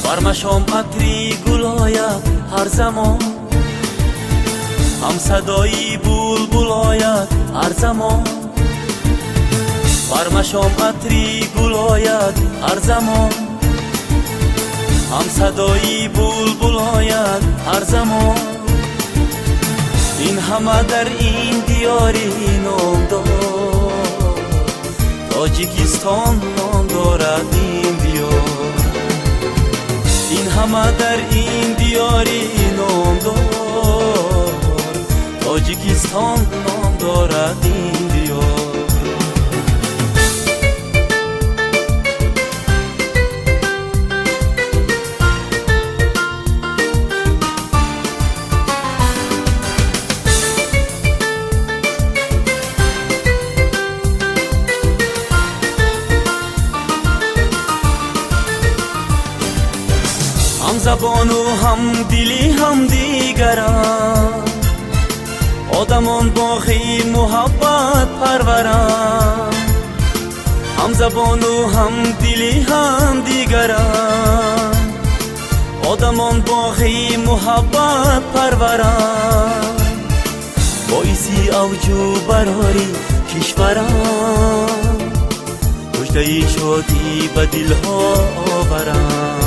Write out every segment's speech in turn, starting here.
برمشام عطری گل آید هر زمان، هم صدایی بلبل آید هر زمان. برمشام عطری گل آید هر زمان، هم صدایی بلبل آید هر زمان. این همه در این دیاری نام دارد، تاجیکستان نام دارد این دیار. این همه در این دیاری نام دارد، تاجیکستان نام دارد این دیار. هم زبان و هم دلی هم دیگران، آدمان باقی محبت پروران. هم زبان و هم دلی هم دیگران، آدمان باقی محبت پروران. باعثی اوجو براری کشوران، مژده شادی به دلها آوران.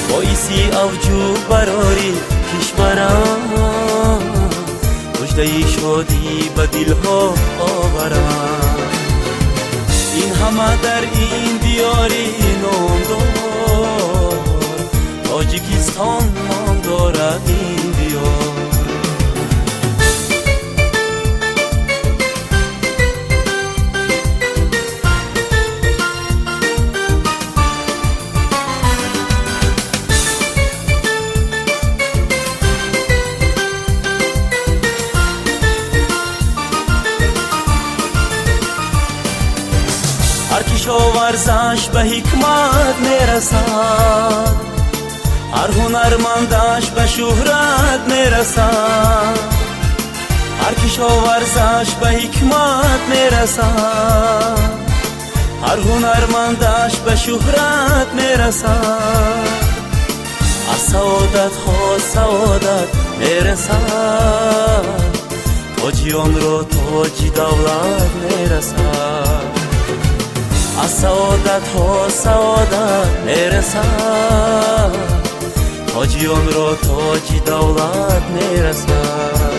باعثی اوجو براری کشوران، مژده شادی به دلها آوران. این همه در این دیاری نام دارد، تاجیکستان نام دارد این دیار. هر کشا ورزش به حکمت میرسد، هر هنرمندش به شهرت میرسد. هر کشا ورزش به حکمت میرسد، هر هنرمندش به شهرت میرسد. از سعادت ها سعادت میرسد، تاجیان را تاج دولت میرسد. از سعادت ها سعادت میرسد، تاجیان را تاج دولت میرسد.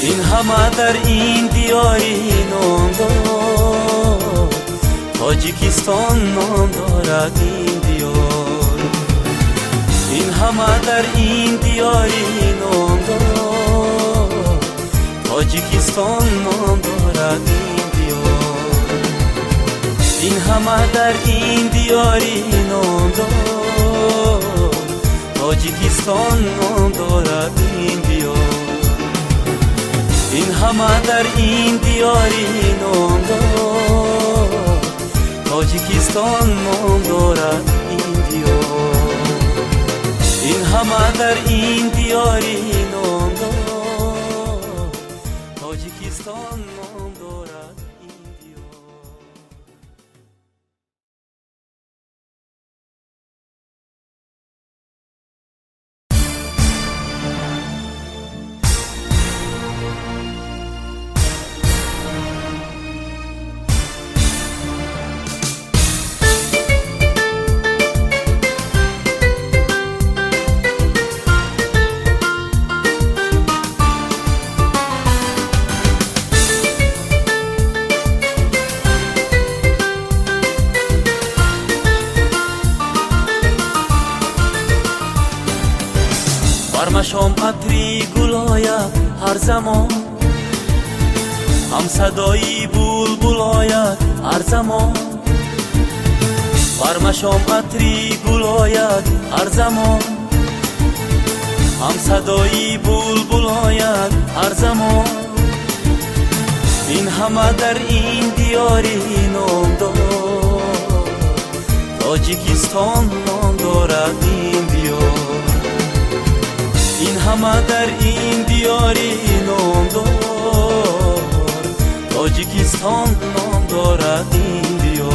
این همه در این دیاری نام دارد، تاجیکستان نام دارد این دیار. این همه در این دیاری نام دارد، تاجیکستان نام دارد این دیار. این همه در این دیاری نام دارد، تاجیکستان نام دارد این دیار. این همه در این دیاری نام دارد، تاجیکستان نام دارد این دیار. این همه در این دیاری نام دارد، تاجیکستان نام دارد این دیار. برمشام عطری گل آید هر زمان، هم صدایی بلبل آید هر زمان. برمشام عطری گل آید هر زمان، هم صدایی بلبل آید هر زمان. این همه در این دیاری نام دارد، تاجیکستان نام دارد این دیار. این همه در این دیاری نام دارد، تاجیکستان نام دارد این دیار.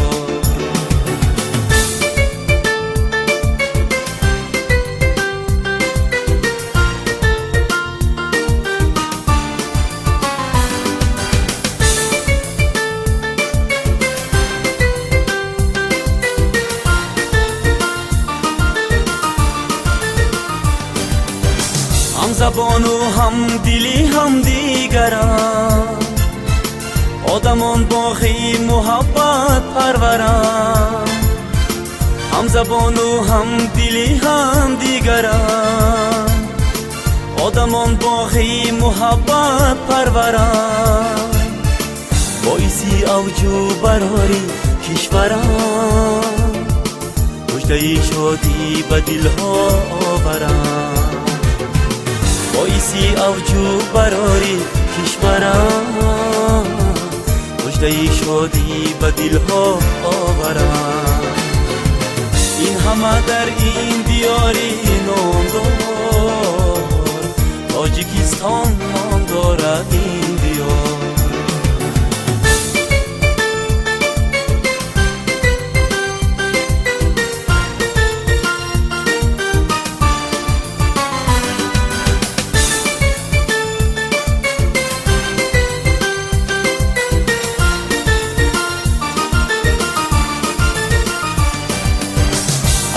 زبان و هم دلی هم دیگران، آدمان باقی محبت پروران. هم زبان و هم دلی هم دیگران، آدمان باقی محبت پروران. باعثی اوجو براری کشوران، مژده شادی به دلها آوران. باعثی اوجو براری کشوران، مژده شادی به دلها آوران. این همه در این دیاری نامدار، تاجیکستان نام دارد این دیار.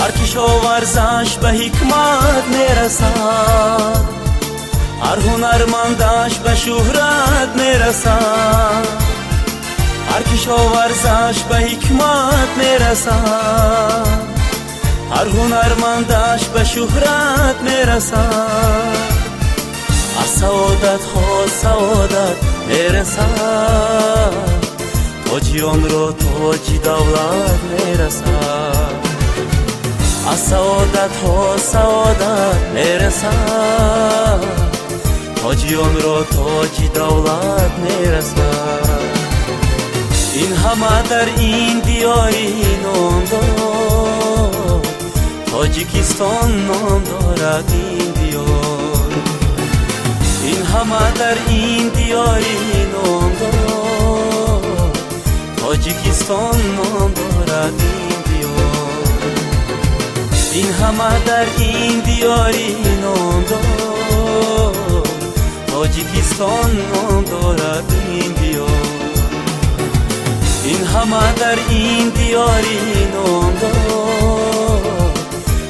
هر کشاورزش به حکمت میرسد، هر هنرمندش به شهرت میرسد. هر کشاورزش به حکمت میرسد، هر هنرمندش به شهرت میرسد. از سعادت ها سعادت میرسد، تاجیان را تاج دولت میرسد. از سعادت ها سعادت میرسد، تاجیان را تاج دولت میرسد. این همه در این دیاری نام دارد، تاجیکستان نام دارد این دیار. این همه در این دیاری نام دارد، تاجیکستان نام دارد این دیار. این همه در این دیاری نام دارد، تاجیکستان نام دارد این دیار. این همه در این دیاری نام دارد،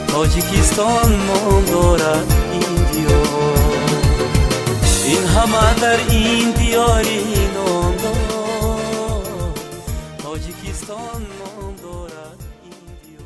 تاجیکستان نام دارد این دیار. این همه در این دیاری نام دارد، تاجیکستان نام دارد این دیار.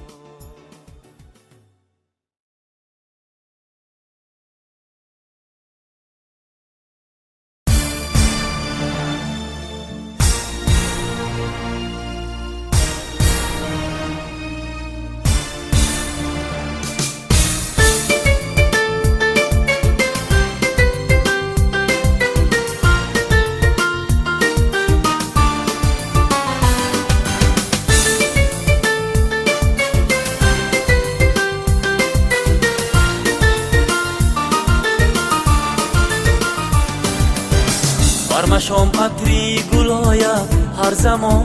برمشام عطری گل آید هر زمان،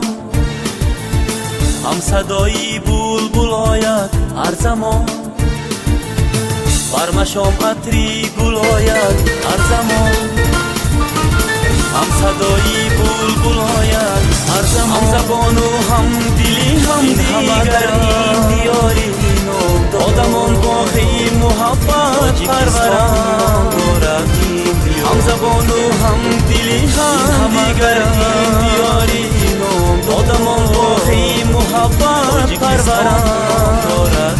هم صدایی بلبل آید هر زمان. برمشام عطری گل آید هر زمان، هم صدایی بلبل آید هر زمان. هم زبان و هم دلی هم دیگران، دیاری آدمان باقی محبت پروران دارد. هم زبان و هم دلی هم دیگران، دیاری آدمان باقی محبت پروران دارد.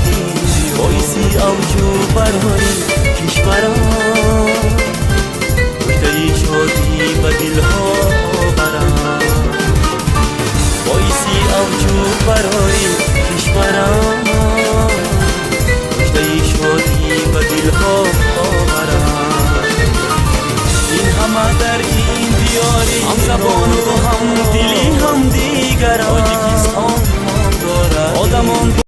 باعثی اوجو براری کشوران، مژده شادی به دلها آوران. باعثی اوجو براری کشوران، مژده شادی به دلها آوران. این همه در این دیاری هم زبان و هم دلی هم دیگران،